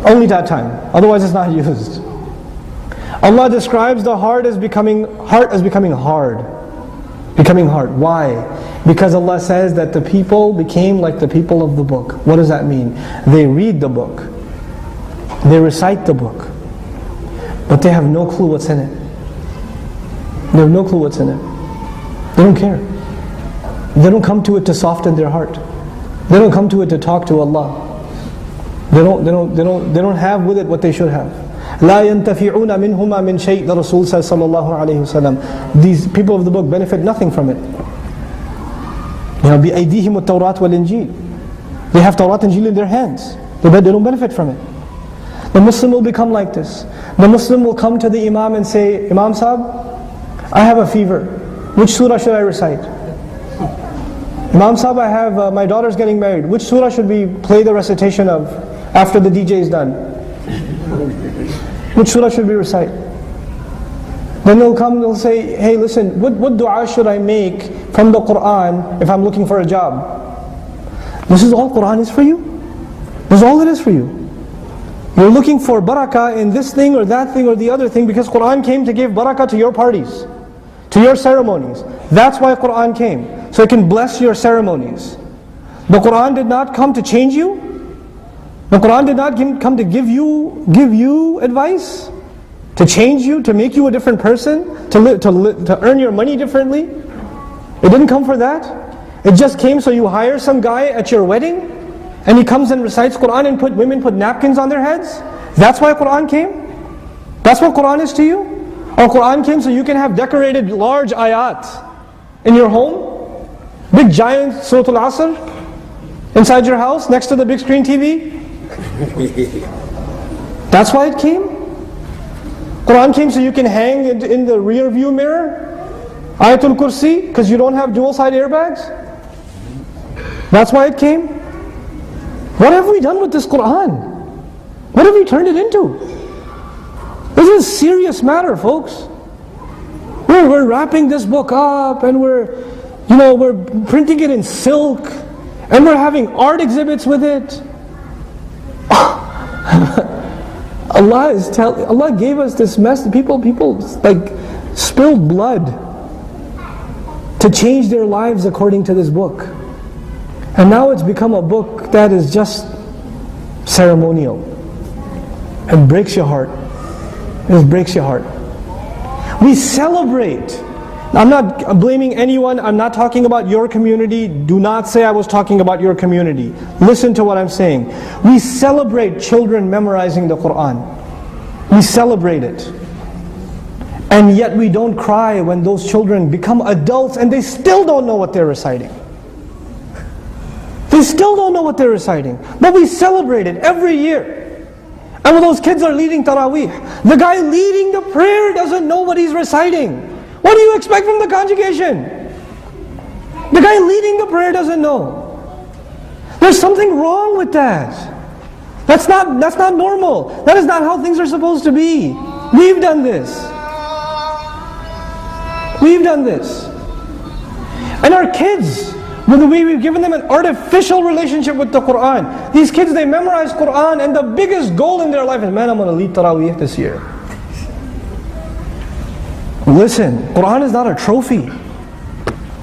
Only that time. Otherwise it's not used. Allah describes the heart as becoming hard. Becoming hard. Why? Because Allah says that the people became like the people of the book. What does that mean? They read the book. They recite the book. But they have no clue what's in it. They have no clue what's in it. They don't care. They don't come to it to soften their heart. They don't come to it to talk to Allah. They don't have with it what they should have. لا ينتفعون منهما من شيء. The Rasul says sallallahu alayhi wasallam. These people of the book benefit nothing from it. بأيديهم التوراة والإنجيل. They have Tawrat and Injil in their hands. They don't benefit from it. The Muslim will become like this. The Muslim will come to the Imam and say, Imam Sahib, I have a fever. Which surah should I recite? Imam Sahib, I have my daughter's getting married. Which surah should we play the recitation of after the DJ is done? Which surah should we recite? Then they'll come, they'll say, hey listen, what dua should I make from the Qur'an if I'm looking for a job? This is all Qur'an is for you? This is all it is for you? You're looking for barakah in this thing or that thing or the other thing because Qur'an came to give barakah to your parties, to your ceremonies. That's why Qur'an came, so it can bless your ceremonies. The Qur'an did not come to change you. The Qur'an did not come to give you advice, to change you, to make you a different person, to earn your money differently. It didn't come for that. It just came so you hire some guy at your wedding, and he comes and recites Qur'an and women put napkins on their heads. That's why Qur'an came? That's what Qur'an is to you? Or Qur'an came so you can have decorated large ayat in your home? Big giant Surah Al-Asr inside your house next to the big screen TV? That's why it came? Qur'an came so you can hang in the rear view mirror? Ayatul Kursi, because you don't have dual side airbags? That's why it came? What have we done with this Qur'an? What have we turned it into? This is a serious matter, folks. We're wrapping this book up and we're printing it in silk and we're having art exhibits with it. Allah gave us this message. People like spilled blood to change their lives according to this book. And now it's become a book that is just ceremonial. It breaks your heart. It just breaks your heart. We celebrate. I'm not blaming anyone. I'm not talking about your community. Do not say I was talking about your community. Listen to what I'm saying. We celebrate children memorizing the Qur'an. We celebrate it. And yet we don't cry when those children become adults and they still don't know what they're reciting. They still don't know what they're reciting. But we celebrate it every year. And when those kids are leading Taraweeh, the guy leading the prayer doesn't know what he's reciting. What do you expect from the congregation? The guy leading the prayer doesn't know. There's something wrong with that. That's not normal. That is not how things are supposed to be. We've done this. We've done this. And our kids, with the way we've given them an artificial relationship with the Qur'an. These kids, they memorize Qur'an and the biggest goal in their life is, man, I'm going to lead Taraweeh this year. Listen, Qur'an is not a trophy.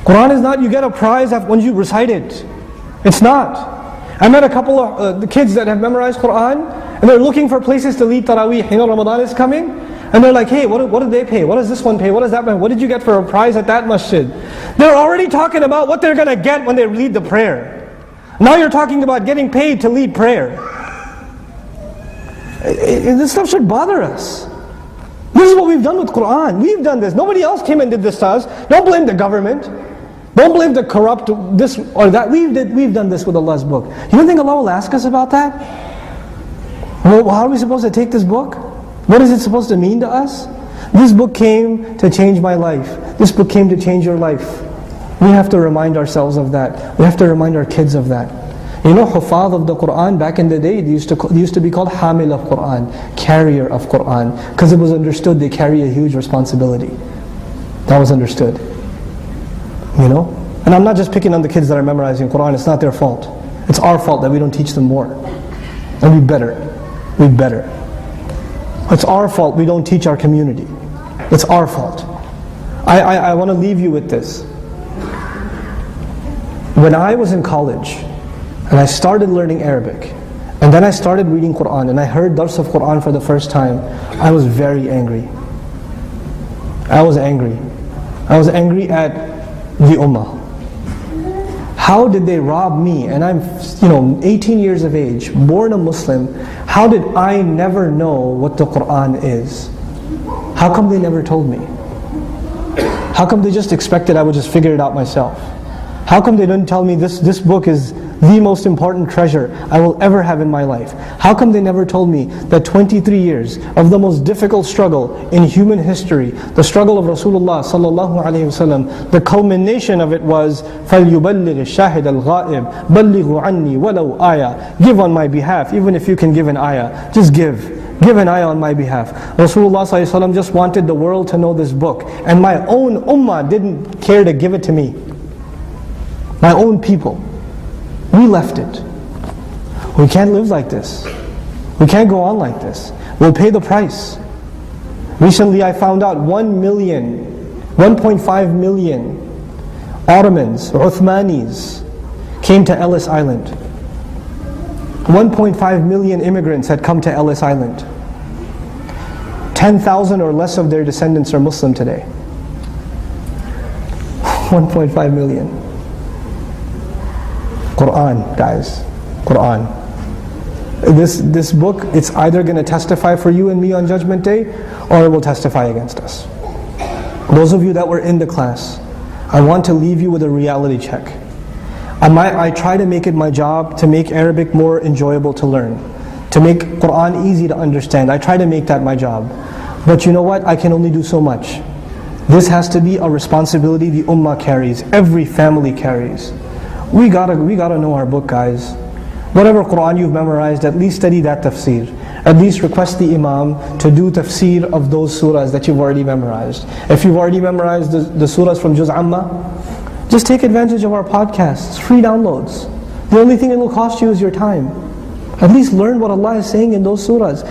Qur'an is not you get a prize when you recite it. It's not. I met a couple of the kids that have memorized Qur'an and they're looking for places to lead Taraweeh. Ramadan is coming. And they're like, hey, what did they pay? What does this one pay? What does that pay? What did you get for a prize at that masjid? They're already talking about what they're going to get when they lead the prayer. Now you're talking about getting paid to lead prayer. This stuff should bother us. This is what we've done with Qur'an. We've done this. Nobody else came and did this to us. Don't blame the government. Don't blame the corrupt, this or that. We've done this with Allah's book. You don't think Allah will ask us about that? Well, how are we supposed to take this book? What is it supposed to mean to us? This book came to change my life. This book came to change your life. We have to remind ourselves of that. We have to remind our kids of that. You know, Hufaz of the Qur'an, back in the day, they used to be called Hamil of Qur'an, carrier of Qur'an, because it was understood they carry a huge responsibility. That was understood. You know? And I'm not just picking on the kids that are memorizing Qur'an, it's not their fault. It's our fault that we don't teach them more. And we better. We better. It's our fault we don't teach our community. It's our fault. I want to leave you with this. When I was in college, and I started learning Arabic, and then I started reading Qur'an, and I heard dars of Qur'an for the first time, I was very angry. I was angry. I was angry at the Ummah. How did they rob me? And I'm 18 years of age, born a Muslim. How did I never know what the Qur'an is? How come they never told me? How come they just expected I would just figure it out myself? How come they didn't tell me this book is the most important treasure I will ever have in my life? How come they never told me that 23 years of the most difficult struggle in human history, the struggle of Rasulullah sallallahu alaihi wasallam, the culmination of it was فَلْيُبَلِّغِ الشَّاهِدَ الْغَائِبِ بَلِّغُوا عَنِّي وَلَوْ آيَةً. Give on my behalf, even if you can give an ayah, just give. Give an ayah on my behalf. Rasulullah sallallahu alaihi wasallam just wanted the world to know this book, and my own ummah didn't care to give it to me. My own people. We left it. We can't live like this. We can't go on like this. We'll pay the price. Recently I found out 1.5 million Ottomans, Uthmanis, came to Ellis Island. 1.5 million immigrants had come to Ellis Island. 10,000 or less of their descendants are Muslim today. 1.5 million. Qur'an, guys. Qur'an. This book, it's either going to testify for you and me on Judgment Day, or it will testify against us. Those of you that were in the class, I want to leave you with a reality check. I try to make it my job to make Arabic more enjoyable to learn, to make Qur'an easy to understand. I try to make that my job. But you know what? I can only do so much. This has to be a responsibility the ummah carries, every family carries. We gotta know our book, guys. Whatever Qur'an you've memorized, at least study that tafsir. At least request the imam to do tafsir of those surahs that you've already memorized. If you've already memorized the surahs from Juz Amma, just take advantage of our podcasts, free downloads. The only thing it will cost you is your time. At least learn what Allah is saying in those surahs.